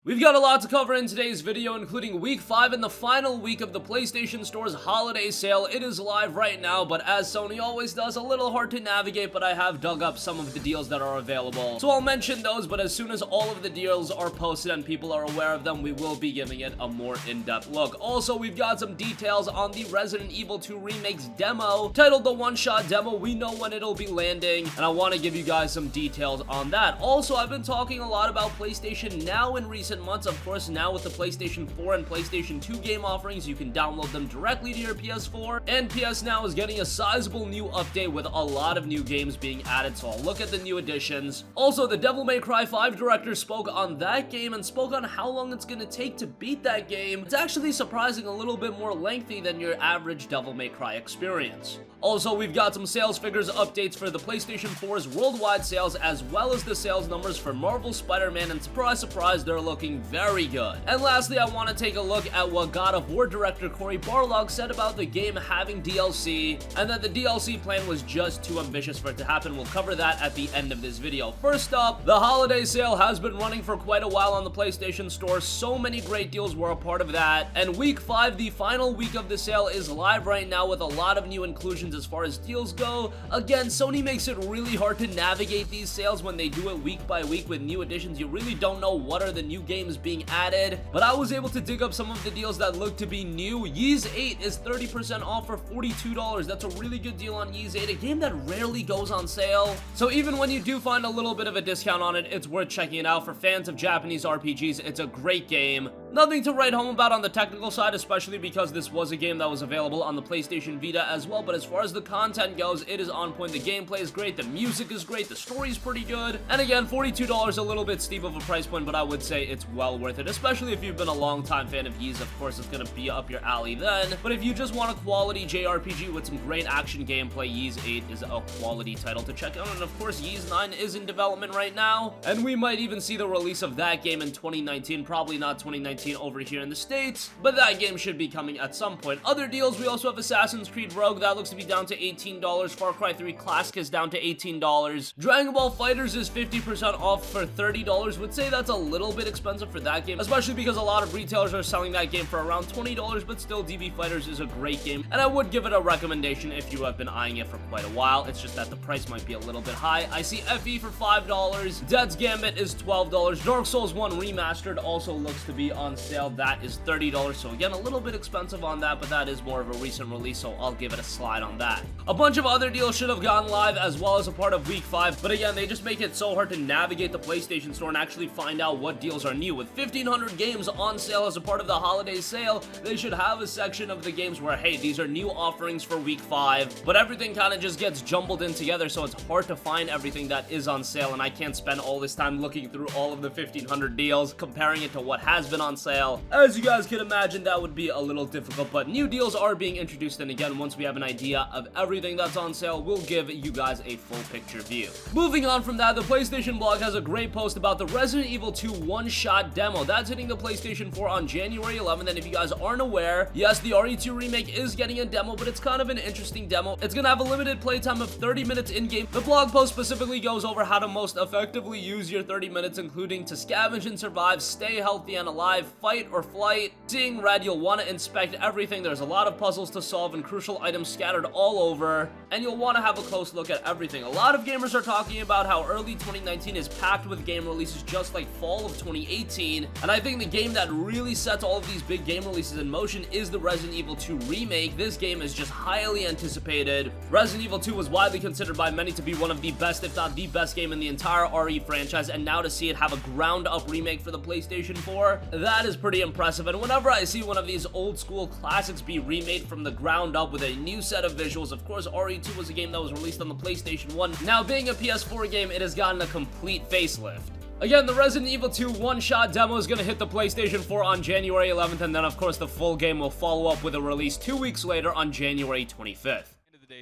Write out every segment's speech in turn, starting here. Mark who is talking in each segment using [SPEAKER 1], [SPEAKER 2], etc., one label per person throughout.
[SPEAKER 1] We've got a lot to cover in today's video, including week 5 and the final week of the PlayStation Store's holiday sale. It is live right now, but as Sony always does, a little hard to navigate, but I have dug up some of the deals that are available. So I'll mention those, but as soon as all of the deals are posted and people are aware of them, we will be giving it a more in-depth look. Also, we've got some details on the Resident Evil 2 Remake's demo, titled the one-shot demo. We know when it'll be landing, and I want to give you guys some details on that. Also, I've been talking a lot about PlayStation Now in recent months. Of course, now with the PlayStation 4 and PlayStation 2 game offerings, you can download them directly to your PS4, and PS Now is getting a sizable new update with a lot of new games being added, so I'll look at the new additions. Also, the Devil May Cry 5 director spoke on that game and spoke on how long it's gonna take to beat that game. It's actually surprising a little bit more lengthy than your average Devil May Cry experience. Also, we've got some sales figures updates for the PlayStation 4's worldwide sales, as well as the sales numbers for Marvel's Spider-Man, and surprise, surprise, they're looking very good. And lastly, I want to take a look at what God of War director Cory Barlog said about the game having DLC, and that the DLC plan was just too ambitious for it to happen. We'll cover that at the end of this video. First up, the holiday sale has been running for quite a while on the PlayStation Store. So many great deals were a part of that, and week 5, the final week of the sale, is live right now with a lot of new inclusions as far as deals go. Again, Sony makes it really hard to navigate these sales when they do it week by week with new additions. You really don't know what are the new games being added, but I was able to dig up some of the deals that look to be new. Ys 8 is 30% off for $42. That's a really good deal on Ys 8, a game that rarely goes on sale. So even when you do find a little bit of a discount on it, it's worth checking it out. For fans of Japanese RPGs, it's a great game. Nothing to write home about on the technical side, especially because this was a game that was available on the PlayStation Vita as well, but as far as the content goes, it is on point. The gameplay is great, the music is great, the story is pretty good, and again, $42, a little bit steep of a price point, but I would say it's well worth it, especially if you've been a long-time fan of Ys. Of course, it's gonna be up your alley then, but if you just want a quality JRPG with some great action gameplay, Ys 8 is a quality title to check out, and of course, Ys 9 is in development right now, and we might even see the release of that game in 2019, probably not 2019 over here in the States, but that game should be coming at some point. Other deals, we also have Assassin's Creed Rogue, that looks to be down to $18, Far Cry 3 Classic is down to $18, Dragon Ball FighterZ is 50% off for $30, would say that's a little bit expensive for that game, especially because a lot of retailers are selling that game for around $20, but still, DB Fighters is a great game, and I would give it a recommendation if you have been eyeing it for quite a while. It's just that the price might be a little bit high. I see FE for $5, Dead's Gambit is $12, Dark Souls 1 Remastered also looks to be on sale, that is $30, so again, a little bit expensive on that, but that is more of a recent release, so I'll give it a slide on that. A bunch of other deals should have gone live as well as a part of week 5, but again, they just make it so hard to navigate the PlayStation Store and actually find out what deals are new. With 1,500 games on sale as a part of the holiday sale, they should have a section of the games where, hey, these are new offerings for week 5, but everything kind of just gets jumbled in together, so it's hard to find everything that is on sale, and I can't spend all this time looking through all of the 1,500 deals, comparing it to what has been on sale. As you guys can imagine, that would be a little difficult, but new deals are being introduced, and again, once we have an idea of everything that's on sale, we'll give you guys a full picture view. Moving on from that, the PlayStation blog has a great post about the Resident Evil 2 one-shot demo. That's hitting the PlayStation 4 on January 11th, and if you guys aren't aware, yes, the RE2 remake is getting a demo, but it's kind of an interesting demo. It's gonna have a limited playtime of 30 minutes in-game. The blog post specifically goes over how to most effectively use your 30 minutes, including to scavenge and survive, stay healthy and alive, fight or flight. Seeing red, you'll want to inspect everything. There's a lot of puzzles to solve and crucial items scattered all over, and you'll want to have a close look at everything. A lot of gamers are talking about how early 2019 is packed with game releases just like fall of 2018, and I think the game that really sets all of these big game releases in motion is the Resident Evil 2 remake. This game is just highly anticipated. Resident Evil 2 was widely considered by many to be one of the best, if not the best game in the entire RE franchise, and now to see it have a ground-up remake for the PlayStation 4, that is pretty impressive. And whenever I see one of these old school classics be remade from the ground up with a new set of visuals, of course, RE2 was a game that was released on the PlayStation 1. Now, being a PS4 game, it has gotten a complete facelift. Again, the Resident Evil 2 one-shot demo is going to hit the PlayStation 4 on January 11th, and then, of course, the full game will follow up with a release 2 weeks later on January 25th.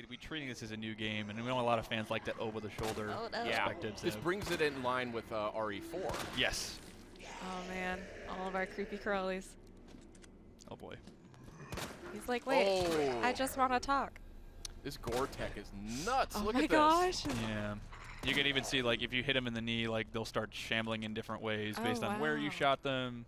[SPEAKER 2] To be treating this as a new game, and we know a lot of fans like that over-the-shoulder perspective.
[SPEAKER 3] This brings it in line with RE4.
[SPEAKER 2] Yes.
[SPEAKER 4] Oh man, all of our creepy crawlies.
[SPEAKER 2] Oh boy.
[SPEAKER 4] He's like, wait, I just want to talk.
[SPEAKER 3] This gore tech is nuts.
[SPEAKER 4] Oh
[SPEAKER 3] Look
[SPEAKER 4] my
[SPEAKER 3] at this.
[SPEAKER 4] gosh.
[SPEAKER 2] Yeah. You can even see, like, if you hit them in the knee, like, they'll start shambling in different ways based on where you shot them.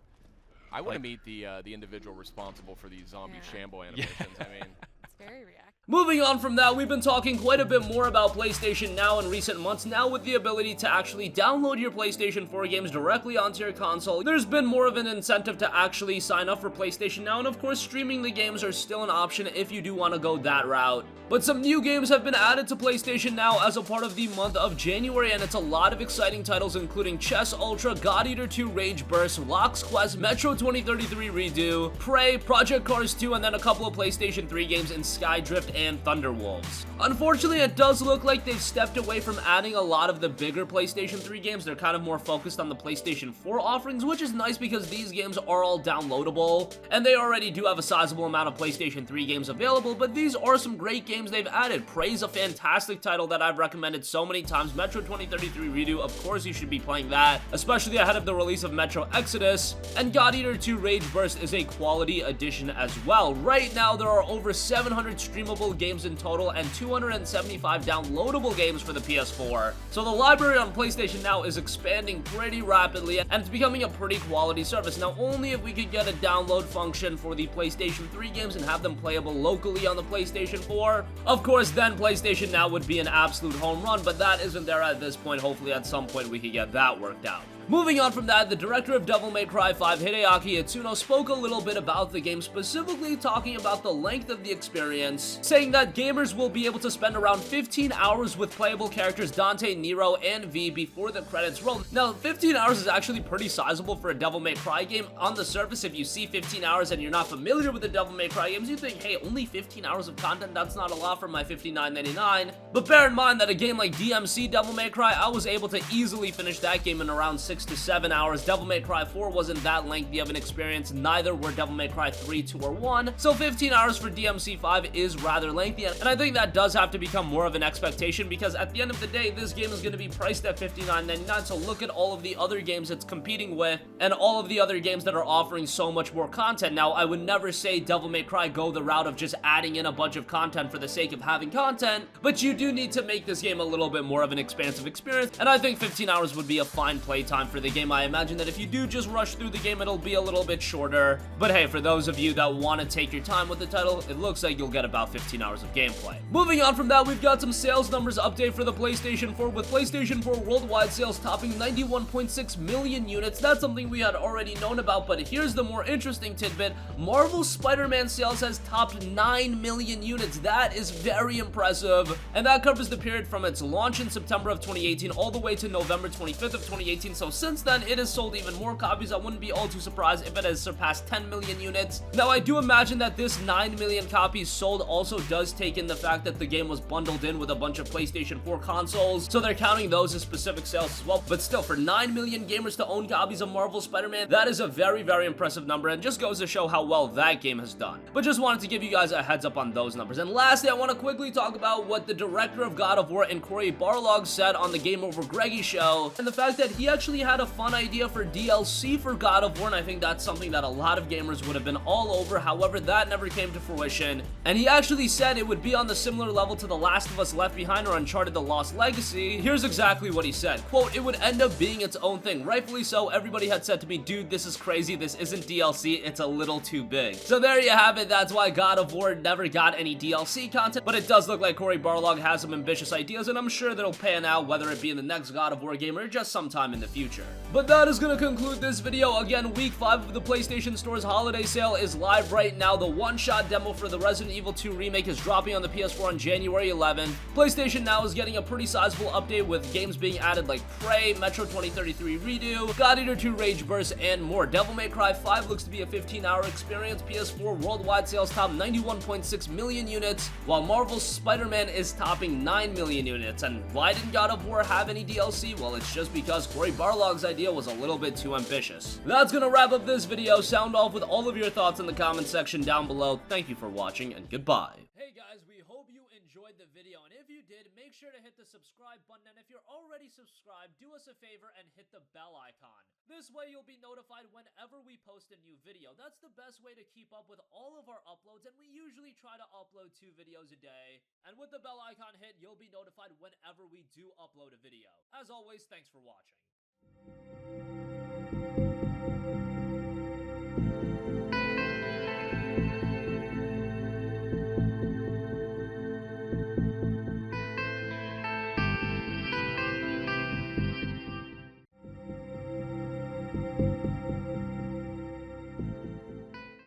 [SPEAKER 3] I want to meet the individual responsible for these zombie shamble animations. I mean,
[SPEAKER 4] It's very reactive.
[SPEAKER 1] Moving on from that, we've been talking quite a bit more about PlayStation Now in recent months. Now with the ability to actually download your PlayStation 4 games directly onto your console, there's been more of an incentive to actually sign up for PlayStation Now, and of course streaming the games are still an option if you do want to go that route. But some new games have been added to PlayStation Now as a part of the month of January, and it's a lot of exciting titles including Chess Ultra, God Eater 2 Rage Burst, Lock's Quest, Metro 2033 Redo, Prey, Project Cars 2, and then a couple of PlayStation 3 games in Skydrift and Thunderwolves. Unfortunately, it does look like they've stepped away from adding a lot of the bigger PlayStation 3 games. They're kind of more focused on the PlayStation 4 offerings, which is nice because these games are all downloadable, and they already do have a sizable amount of PlayStation 3 games available, but these are some great games they've added. Prey's a fantastic title that I've recommended so many times. Metro 2033 Redo, of course you should be playing that, especially ahead of the release of Metro Exodus, and God Eater 2 Rage Burst is a quality addition as well. Right now, there are over 700 streamable games in total and 275 downloadable games for the PS4. So the library on PlayStation Now is expanding pretty rapidly, and it's becoming a pretty quality service. Now, only if we could get a download function for the PlayStation 3 games and have them playable locally on the PlayStation 4, of course, then PlayStation Now would be an absolute home run, but that isn't there at this point. Hopefully at some point we could get that worked out. Moving on from that, the director of Devil May Cry 5, Hideaki Itsuno, spoke a little bit about the game, specifically talking about the length of the experience, saying that gamers will be able to spend around 15 hours with playable characters Dante, Nero, and V before the credits roll. Now, 15 hours is actually pretty sizable for a Devil May Cry game. On the surface, if you see 15 hours and you're not familiar with the Devil May Cry games, you think, hey, only 15 hours of content? That's not a lot for my $59.99. But bear in mind that a game like DMC Devil May Cry, I was able to easily finish that game in around 6 to 7 hours. Devil May Cry 4 wasn't that lengthy of an experience, neither were Devil May Cry 3, 2, or 1, so 15 hours for DMC 5 is rather lengthy, and I think that does have to become more of an expectation, because at the end of the day, this game is going to be priced at $59.99, so look at all of the other games it's competing with, and all of the other games that are offering so much more content. Now, I would never say Devil May Cry go the route of just adding in a bunch of content for the sake of having content, but you do need to make this game a little bit more of an expansive experience, and I think 15 hours would be a fine playtime for the game. I imagine that if you do just rush through the game, it'll be a little bit shorter. But hey, for those of you that want to take your time with the title, it looks like you'll get about 15 hours of gameplay. Moving on from that, we've got some sales numbers update for the PlayStation 4, with PlayStation 4 worldwide sales topping 91.6 million units. That's something we had already known about, but here's the more interesting tidbit. Marvel's Spider-Man sales has topped 9 million units. That is very impressive, and that covers the period from its launch in September of 2018 all the way to November 25th of 2018, so since then it has sold even more copies. I wouldn't be all too surprised if it has surpassed 10 million units. Now, I do imagine that this 9 million copies sold also does take in the fact that the game was bundled in with a bunch of PlayStation 4 consoles, so they're counting those as specific sales as well. But still, for 9 million gamers to own copies of Marvel's Spider-Man, that is a very, very impressive number, and just goes to show how well that game has done. But just wanted to give you guys a heads up on those numbers. And lastly, I want to quickly talk about what the director of God of War and Cory Barlog said on the Game Over Greggy show, and the fact that he actually had a fun idea for DLC for God of War, and I think that's something that a lot of gamers would have been all over. However, that never came to fruition, and he actually said it would be on the similar level to The Last of Us Left Behind or Uncharted The Lost Legacy. Here's exactly what he said, quote, "It would end up being its own thing. Rightfully so, everybody had said to me, dude, this is crazy, this isn't DLC, it's a little too big." So there you have it, that's why God of War never got any DLC content, but it does look like Cory Barlog has some ambitious ideas, and I'm sure that'll pan out, whether it be in the next God of War game or just sometime in the future. But that is gonna conclude this video. Again, week 5 of the PlayStation Store's holiday sale is live right now. The one-shot demo for the Resident Evil 2 Remake is dropping on the PS4 on January 11th. PlayStation Now is getting a pretty sizable update with games being added like Prey, Metro 2033 Redo, God Eater 2 Rage Burst, and more. Devil May Cry 5 looks to be a 15-hour experience. PS4 worldwide sales top 91.6 million units, while Marvel's Spider-Man is topping 9 million units. And why didn't God of War have any DLC? Well, it's just because Cory Barlog's idea was a little bit too ambitious. That's gonna wrap up this video. Sound off with all of your thoughts in the comment section down below. Thank you for watching, and goodbye. Hey guys, we hope you enjoyed the video, and if you did, make make sure to hit the subscribe button, and if you're already subscribed, do us a favor and hit the bell icon. This way you'll be notified whenever we post a new video. That's the best way to keep up with all of our uploads, and we usually try to upload 2 videos a day. And with the bell icon hit, you'll be notified whenever we do upload a video. As always, thanks for watching.